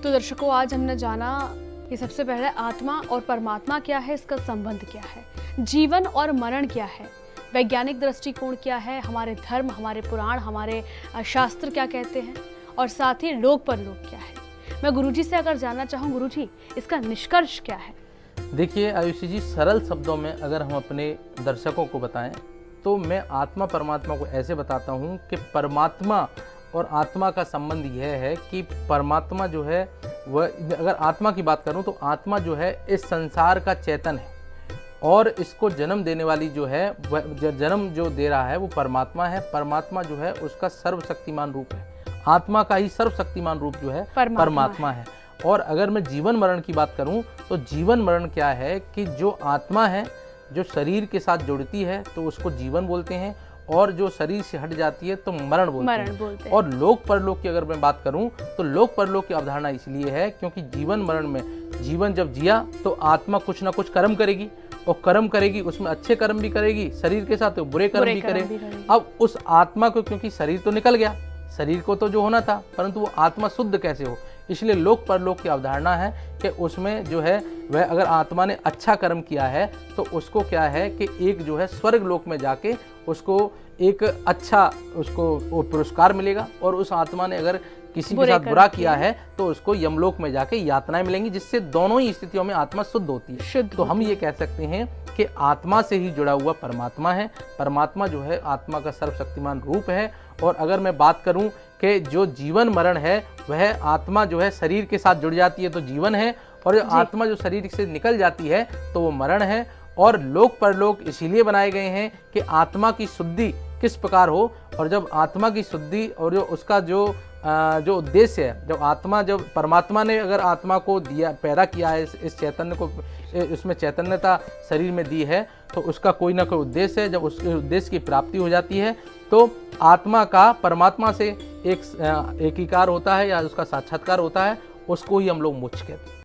तो दर्शकों, आज हमने जाना कि सबसे पहले आत्मा और परमात्मा क्या है, इसका संबंध क्या है, जीवन और मरण क्या है, वैज्ञानिक दृष्टिकोण क्या है, हमारे धर्म, हमारे पुराण, हमारे शास्त्र क्या कहते हैं, और साथ ही लोक परलोक क्या है। मैं गुरुजी से अगर जानना चाहूँ, गुरुजी इसका निष्कर्ष क्या है? देखिए आयुषी जी, सरल शब्दों में अगर हम अपने दर्शकों को बताएं तो मैं आत्मा परमात्मा को ऐसे बताता हूं कि परमात्मा और आत्मा का संबंध यह है कि परमात्मा जो है वह, अगर आत्मा की बात करूं तो आत्मा जो है इस संसार का चेतन है और इसको जन्म देने वाली जो है वह जन्म जो दे रहा है वो परमात्मा है। परमात्मा जो है उसका सर्वशक्तिमान रूप है, आत्मा का ही सर्वशक्तिमान रूप जो है परमात्मा है। और अगर मैं जीवन मरण की बात करूं तो जीवन मरण क्या है कि जो आत्मा है जो शरीर के साथ जुड़ती है तो उसको जीवन बोलते हैं, और जो शरीर से हट जाती है तो मरण बोलते हैं। और लोक परलोक की अगर मैं बात करूं तो लोक परलोक की अवधारणा इसलिए है क्योंकि जीवन मरण में जीवन जब जिया तो आत्मा कुछ ना कुछ कर्म करेगी, और कर्म करेगी उसमें अच्छे कर्म भी करेगी, शरीर के साथ तो बुरे कर्म भी करेगी। अब उस आत्मा को, क्योंकि शरीर तो निकल गया, शरीर को तो जो होना था, परंतु वो आत्मा शुद्ध कैसे हो, इसलिए लोक परलोक की अवधारणा है कि उसमें जो है वह अगर आत्मा ने अच्छा कर्म किया है तो उसको क्या है कि एक जो है स्वर्ग लोक में जाके उसको एक अच्छा उसको पुरस्कार मिलेगा, और उस आत्मा ने अगर किसी के साथ बुरा किया है तो उसको यमलोक में जाके यातनाएं मिलेंगी, जिससे दोनों ही स्थितियों में आत्मा शुद्ध होती है। तो हम ये कह सकते हैं कि आत्मा से ही जुड़ा हुआ परमात्मा है। परमात्मा जो है आत्मा का सर्वशक्तिमान रूप है। और अगर मैं बात करूं कि जो जीवन मरण है वह आत्मा जो है शरीर के साथ जुड़ जाती है तो जीवन है, और जो आत्मा जो शरीर से निकल जाती है तो वो मरण है। और लोक परलोक इसीलिए बनाए गए हैं कि आत्मा की शुद्धि किस प्रकार हो, और जब आत्मा की शुद्धि और जो उसका जो उद्देश्य है, जब परमात्मा ने अगर आत्मा को दिया, पैदा किया है, इस चैतन्य को, इसमें चैतन्यता शरीर में दी है, तो उसका कोई ना कोई उद्देश्य है। जब उसके उद्देश्य की प्राप्ति हो जाती है तो आत्मा का परमात्मा से एक एकीकार होता है या उसका साक्षात्कार होता है, उसको ही हम लोग मोक्ष कहते हैं।